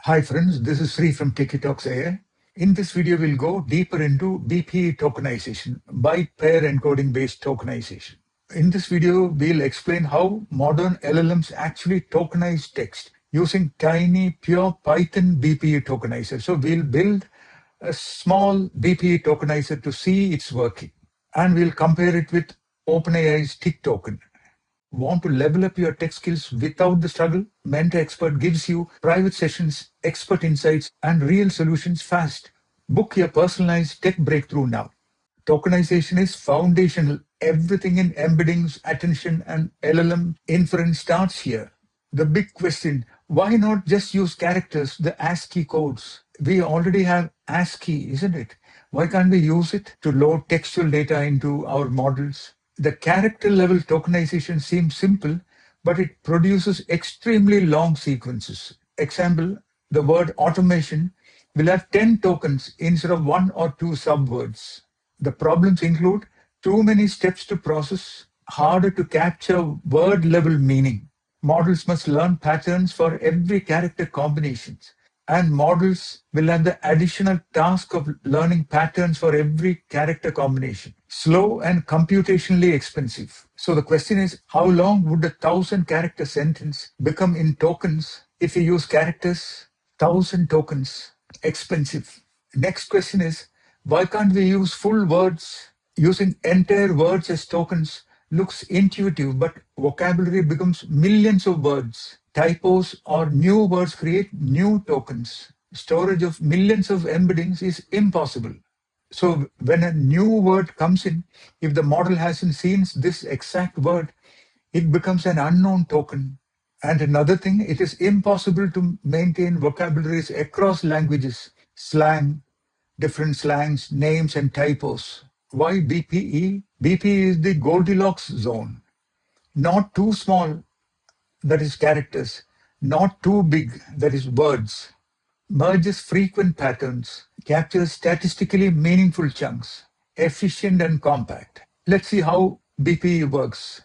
Hi friends, this is Sri from Talks AI. In this video, we'll go deeper into BPE tokenization, byte pair encoding based tokenization. In this video, we'll explain how modern LLMs actually tokenize text using tiny pure Python BPE tokenizer. So we'll build a small BPE tokenizer to see it's working. And we'll compare it with OpenAI's tick token. Want to level up your tech skills without the struggle? Mentor Expert gives you private sessions, expert insights, and real solutions fast. Book your personalized tech breakthrough now. Tokenization is foundational. Everything in embeddings, attention, and LLM inference starts here. The big question, why not just use characters, the ASCII codes? We already have ASCII, isn't it? Why can't we use it to load textual data into our models? The character level tokenization seems simple, but it produces extremely long sequences. Example, the word automation will have 10 tokens instead of 1 or 2 subwords. The problems include too many steps to process, harder to capture word level meaning. Models must learn patterns for every character combinations, and models will have the additional task of learning patterns for every character combination. Slow and computationally expensive. So the question is, how long would a 1,000-character sentence become in tokens if you use characters? 1,000 tokens. Expensive. Next question is, why can't we use full words? Using entire words as tokens looks intuitive, but vocabulary becomes millions of words. Typos or new words create new tokens. Storage of millions of embeddings is impossible. So when a new word comes in, if the model hasn't seen this exact word, it becomes an unknown token. And another thing, it is impossible to maintain vocabularies across languages, slang, different slangs, names, and typos. Why BPE? BPE is the Goldilocks zone. Not too small, that is characters. Not too big, that is words. Merges frequent patterns. Captures statistically meaningful chunks. Efficient and compact. Let's see how BPE works.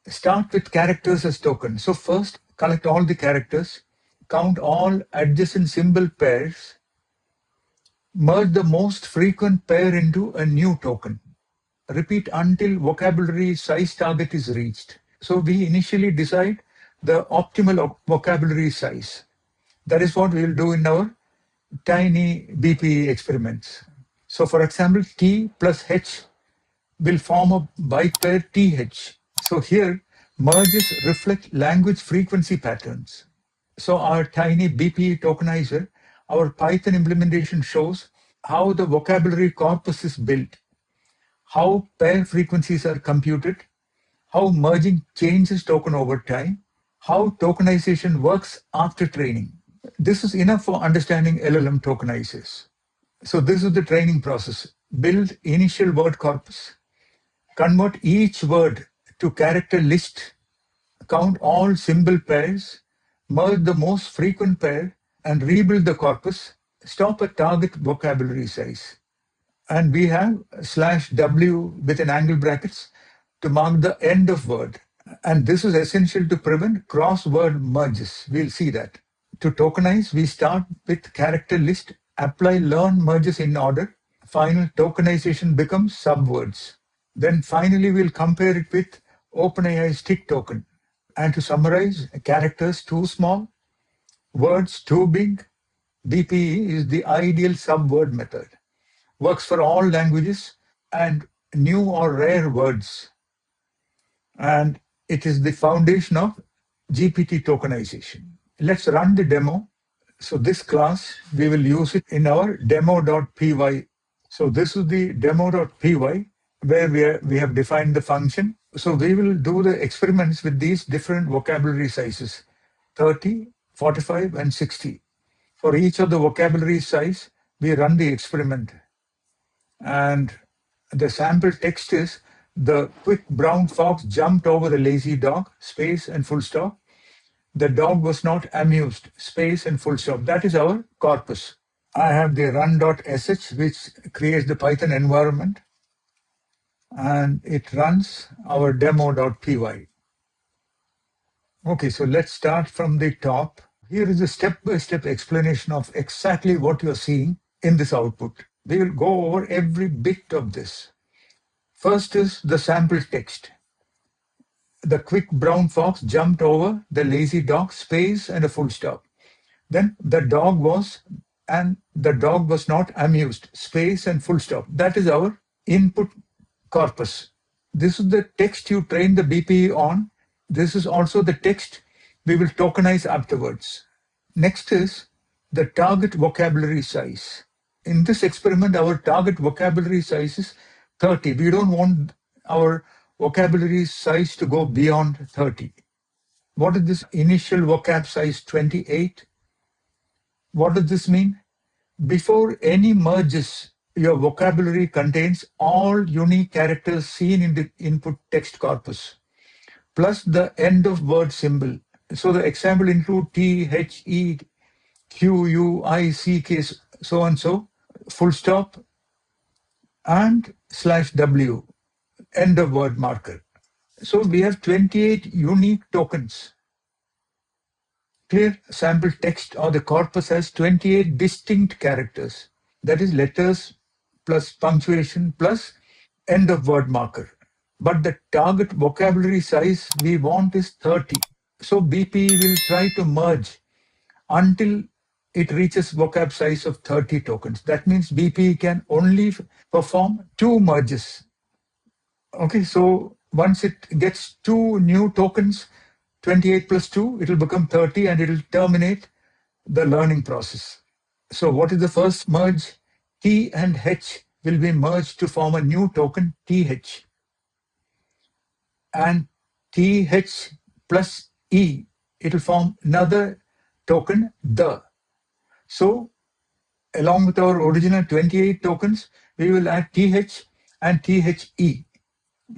Start with characters as tokens. So first, collect all the characters. Count all adjacent symbol pairs. Merge the most frequent pair into a new token. Repeat until vocabulary size target is reached. So we initially decide the optimal vocabulary size. That is what we will do in our tiny BPE experiments. So for example, T plus H will form a byte pair TH. So here, merges reflect language frequency patterns. So our tiny BPE tokenizer, our Python implementation shows how the vocabulary corpus is built, how pair frequencies are computed, how merging changes token over time, how tokenization works after training. This is enough for understanding LLM tokenizers. So this is the training process. Build initial word corpus, convert each word to character list, count all symbol pairs, merge the most frequent pair, and rebuild the corpus. Stop at target vocabulary size. And we have /W within angle brackets to mark the end of word. And this is essential to prevent cross-word merges. We'll see that. To tokenize, we start with character list, apply learn merges in order. Final tokenization becomes subwords. Then finally, we'll compare it with OpenAI's tick token. And to summarize, characters too small, words too big. BPE is the ideal subword method. Works for all languages and new or rare words. And it is the foundation of GPT tokenization. Let's run the demo. So this class, we will use it in our demo.py. So this is the demo.py where we have defined the function. So we will do the experiments with these different vocabulary sizes, 30, 45, and 60. For each of the vocabulary size, we run the experiment. And the sample text is, the quick brown fox jumped over the lazy dog, space and full stop. The dog was not amused, space and full stop. That is our corpus. I have the run.sh, which creates the Python environment, and it runs our demo.py. Okay, so let's start from the top. Here is a step-by-step explanation of exactly what you're seeing in this output. We will go over every bit of this. First is the sample text. The quick brown fox jumped over the lazy dog, space and a full stop. Then the dog was not amused, space and full stop. That is our input corpus. This is the text you train the BPE on. This is also the text we will tokenize afterwards. Next is the target vocabulary size. In this experiment, our target vocabulary size is 30. We don't want our vocabulary size to go beyond 30. What is this initial vocab size 28? What does this mean? Before any merges, your vocabulary contains all unique characters seen in the input text corpus, plus the end of word symbol. So the example include T, H, E, Q, U, I, C, K, so and so, full stop, and /W, end of word marker. So we have 28 unique tokens. Clear sample text or the corpus has 28 distinct characters. That is letters plus punctuation plus end of word marker. But the target vocabulary size we want is 30. So BPE will try to merge until it reaches vocab size of 30 tokens. That means BPE can only perform 2 merges. Okay, so once it gets 2 new tokens, 28 plus 2, it will become 30 and it will terminate the learning process. So what is the first merge? T and H will be merged to form a new token, TH. And TH plus E, it will form another token, the. So along with our original 28 tokens, we will add TH and THE.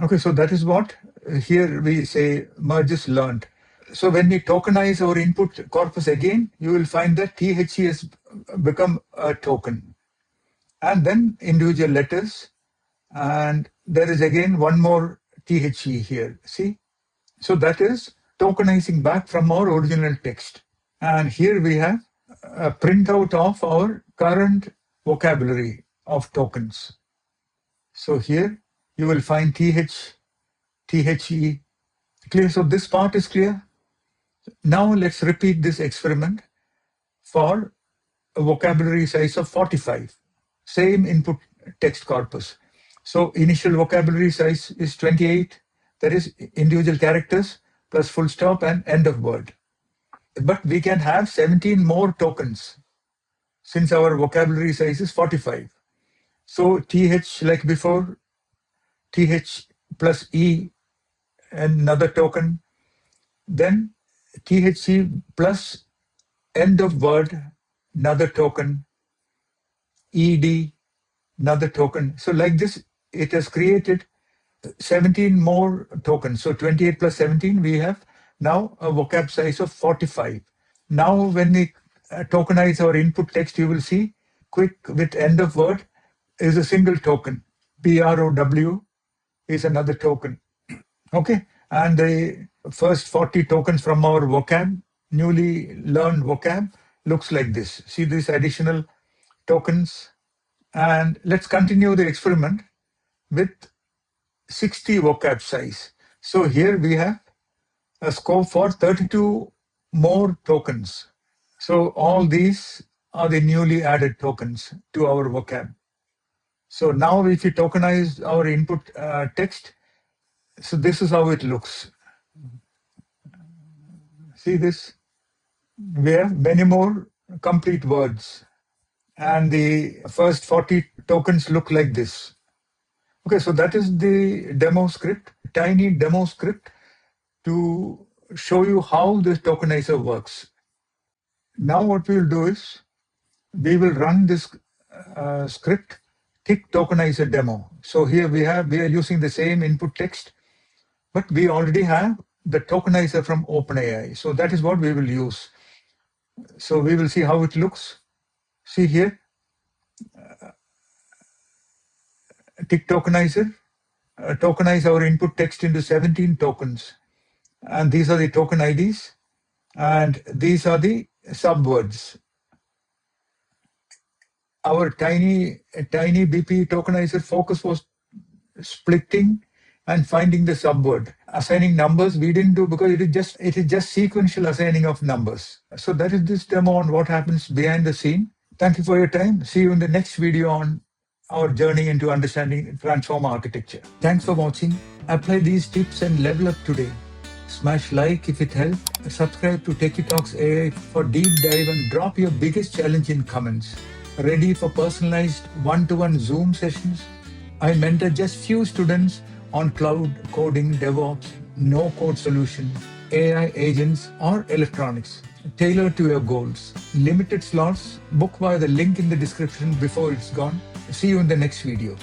Okay, so that is what here we say merges learned. So when we tokenize our input corpus again, you will find that THE has become a token. And then individual letters. And there is again one more THE here. See? So that is tokenizing back from our original text. And here we have a printout of our current vocabulary of tokens. So here you will find TH, THE. Clear? So this part is clear. Now let's repeat this experiment for a vocabulary size of 45. Same input text corpus. So initial vocabulary size is 28. That is individual characters plus full stop and end of word. But we can have 17 more tokens since our vocabulary size is 45. So TH like before, TH plus E, another token, then THC plus end of word, another token, ED, another token. So like this, it has created 17 more tokens. So 28 plus 17, we have now a vocab size of 45. Now when we tokenize our input text, you will see quick with end of word is a single token. PROW is another token. Okay, and the first 40 tokens from our vocab, newly learned vocab, looks like this. See these additional tokens. And let's continue the experiment with 60 vocab size. So here we have a scope for 32 more tokens. So all these are the newly added tokens to our vocab. So now if we tokenize our input text, so this is how it looks. See this? We have many more complete words. And the first 40 tokens look like this. Okay, so that is the demo script, tiny demo script to show you how this tokenizer works. Now what we will do is, we will run this script, tick tokenizer demo. So here we are using the same input text, but we already have the tokenizer from OpenAI. So that is what we will use. So we will see how it looks. See here, tick tokenizer, tokenize our input text into 17 tokens. And these are the token IDs. And these are the subwords. Our tiny BPE tokenizer focus was splitting and finding the subword. Assigning numbers we didn't do because it is just sequential assigning of numbers. So that is this demo on what happens behind the scene. Thank you for your time. See you in the next video on our journey into understanding transformer architecture. Thanks for watching. Apply these tips and level up today. Smash like if it helped. Subscribe to Talks AI for deep dive and drop your biggest challenge in comments. Ready for personalized one-to-one Zoom sessions? I mentor just few students on cloud, coding, DevOps, no-code solution, AI agents, or electronics. Tailored to your goals. Limited slots. Book via the link in the description before it's gone. See you in the next video.